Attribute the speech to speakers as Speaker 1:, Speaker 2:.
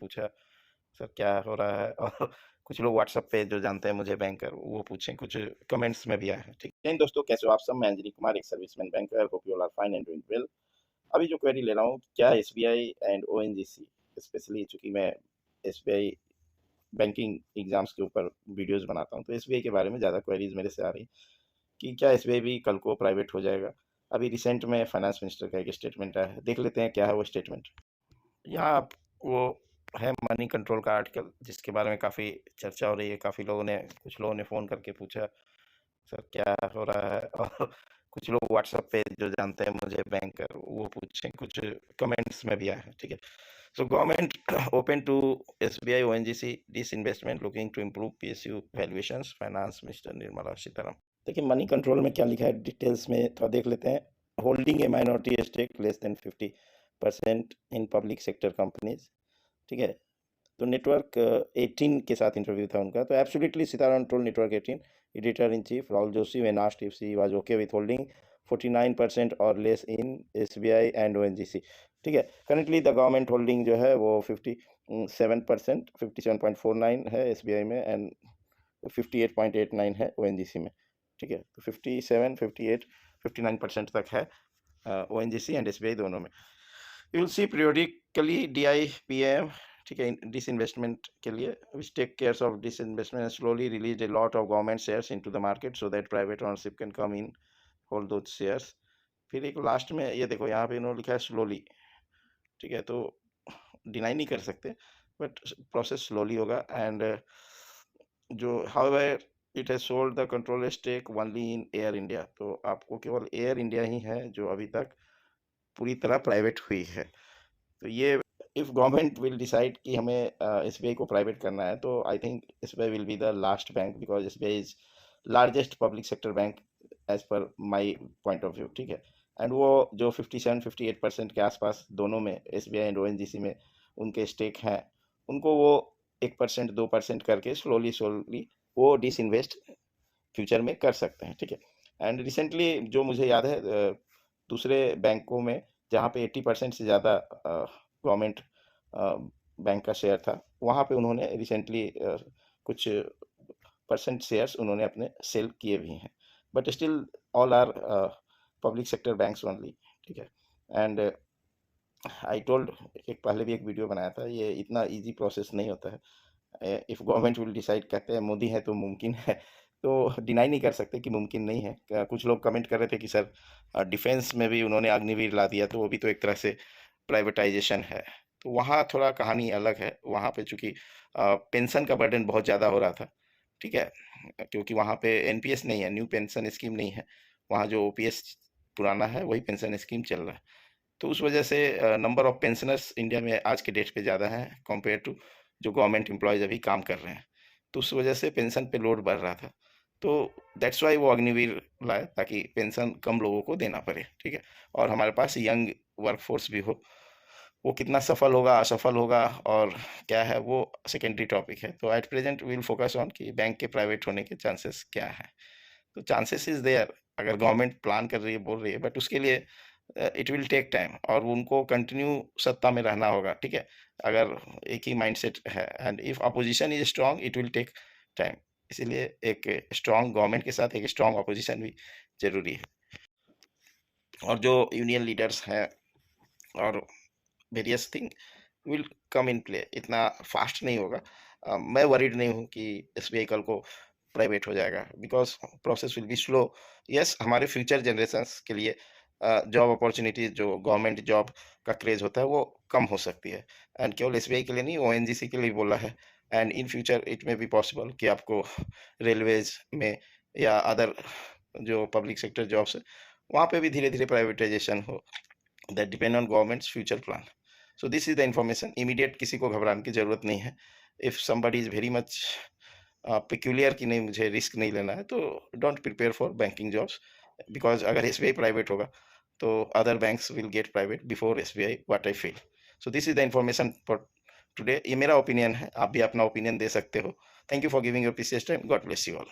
Speaker 1: पूछा सर क्या हो रहा है और कुछ लोग व्हाट्सएप पे जो जानते हैं मुझे बैंकर वो पूछें, कुछ कमेंट्स में भी आए हैं। ठीक है दोस्तों, कैसे हो आप सब? मैं अंजनी कुमार, एक serviceman banker, hope you all are fine and doing well. अभी जो क्वेरी ले रहा हूँ, क्या एसबीआई एंड ओएनजीसी, स्पेशली चूंकि मैं एसबीआई बैंकिंग एग्जाम्स के ऊपर वीडियोस बनाता हूँ, तो एसबीआई के बारे में ज़्यादा क्वेरीज मेरे से आ रही कि क्या एसबीआई भी कल को प्राइवेट हो जाएगा। अभी रिसेंट में फाइनेंस मिनिस्टर का एक स्टेटमेंट आया है, देख लेते हैं क्या है वो स्टेटमेंट। यहाँ आप वो है मनी कंट्रोल का आर्टिकल, जिसके बारे में काफ़ी चर्चा हो रही है। काफ़ी लोगों ने, कुछ लोगों ने फ़ोन करके पूछा सर क्या हो रहा है और कुछ लोग व्हाट्सएप पे जो जानते हैं मुझे बैंकर वो पूछें, कुछ कमेंट्स में भी आए हैं। ठीक है, so government open to SBI ONGC disinvestment looking to improve PSU valuations, finance minister Nirmala Sitharaman. देखिए मनी कंट्रोल में क्या लिखा है डिटेल्स में थोड़ा देख लेते हैं। Holding a minority stake less than 50% in public sector companies. ठीक है, तो नेटवर्क 18 के साथ इंटरव्यू था उनका, तो absolutely Sitharaman told network 18 editor in chief Rahul Joshi when asked if she was okay with holding 49% और less in SBI and ONGC. ठीक है, करेंटली द गवर्नमेंट होल्डिंग जो है वो 57%, 57.49 है एसबीआई में एंड 58.89 है ओएनजीसी में। ठीक है, तो 57, 58, 59% तक है ओएनजीसी एंड एसबीआई दोनों में। You will see periodically DIPM, ठीक है, डिसइन्वेस्टमेंट के लिए which take cares of disinvestment and slowly release a lot of government shares into the market so that private ownership can come in hold those shares. फिर एक last में ये देखो, यहाँ पे इन्होंने लिखा है स्लोली। ठीक है, तो डिनाई नहीं कर सकते, बट प्रोसेस स्लोली होगा। एंड जो however it has sold the control stake only in Air India, तो आपको केवल एयर इंडिया ही है जो अभी तक पूरी तरह प्राइवेट हुई है। तो ये इफ गवर्नमेंट विल डिसाइड कि हमें एसबीआई को प्राइवेट करना है, तो I think SBI will be the last bank, because SBI is largest public sector bank as per my point of view. ठीक है, एंड वो जो 57-58% के आसपास दोनों में एसबीआई एंड ओएनजीसी में उनके स्टेक हैं, उनको वो 1%, 2% करके स्लोली स्लोली वो डिसइन्वेस्ट फ्यूचर में कर सकते हैं। ठीक है, एंड रिसेंटली जो मुझे याद है दूसरे बैंकों में जहाँ पे 80% से ज़्यादा गवर्नमेंट बैंक का शेयर था, वहाँ पे उन्होंने रिसेंटली कुछ परसेंट शेयर्स उन्होंने अपने सेल किए भी हैं, but still all are public sector banks only. ठीक है, एंड आई टोल्ड, एक पहले भी एक वीडियो बनाया था, ये इतना इजी प्रोसेस नहीं होता है। इफ़ गवर्नमेंट विल डिसाइड, कहते हैं मोदी है तो मुमकिन है, तो डिनाई नहीं कर सकते कि मुमकिन नहीं है। कुछ लोग कमेंट कर रहे थे कि सर डिफेंस में भी उन्होंने अग्निवीर ला दिया, तो वो भी तो एक तरह से प्राइवेटाइजेशन है। तो वहाँ थोड़ा कहानी अलग है, वहाँ पे चूंकि पेंशन का बर्डन बहुत ज़्यादा हो रहा था। ठीक है, क्योंकि वहाँ पे एनपीएस नहीं है, न्यू पेंशन स्कीम नहीं है, वहाँ जो ओपीएस पुराना है वही पेंशन स्कीम चल रहा है। तो उस वजह से नंबर ऑफ पेंशनर्स इंडिया में आज के डेट पे ज़्यादा हैं कंपेयर टू जो गवर्नमेंट एम्प्लॉयज़ अभी काम कर रहे हैं, तो उस वजह से पेंशन पे लोड बढ़ रहा था। तो दैट्स वाई वो अग्निवीर लाए, ताकि पेंशन कम लोगों को देना पड़े। ठीक है, और हमारे पास यंग वर्कफोर्स भी हो। वो कितना सफल होगा, असफल होगा और क्या है, वो सेकेंडरी टॉपिक है। तो at present will focus on कि बैंक के प्राइवेट होने के चांसेस क्या हैं। तो चांसेस इज देयर, अगर गवर्नमेंट प्लान कर रही है, बोल रही है, बट उसके लिए इट विल टेक टाइम और उनको कंटिन्यू सत्ता में रहना होगा। ठीक है, अगर एक ही माइंडसेट है, and if opposition is strong it will take time. इसीलिए एक स्ट्रांग गवर्नमेंट के साथ एक स्ट्रांग अपोजिशन भी जरूरी है। और जो यूनियन लीडर्स हैं और various thing will come in play, इतना फास्ट नहीं होगा। मैं वरीड नहीं हूँ कि एसबीआई कल को प्राइवेट हो जाएगा, because process will be slow. Yes, हमारे फ्यूचर जनरेशन्स के लिए जॉब अपॉर्चुनिटीज, जो गवर्नमेंट जॉब का क्रेज होता है वो कम हो सकती है, एंड केवल एसबीआई के लिए नहीं, ओएनजीसी के लिए बोला है। And in future it may be possible कि आपको रेलवेज में या अदर जो पब्लिक सेक्टर जॉब्स है वहाँ पे भी धीरे धीरे प्राइवेटाइजेशन हो। That depend on governments future plan. So this is the information. Immediate किसी को घबराने की जरूरत नहीं है। If somebody is very much peculiar कि नहीं मुझे रिस्क नहीं लेना है, तो don't prepare for banking jobs, because अगर एसबीआई प्राइवेट होगा तो other banks will get private before SBI, what I feel. So this is the information for today. ये मेरा ओपिनियन है, आप भी अपना ओपिनियन दे सकते हो। Thank you for giving your precious time. God bless you all.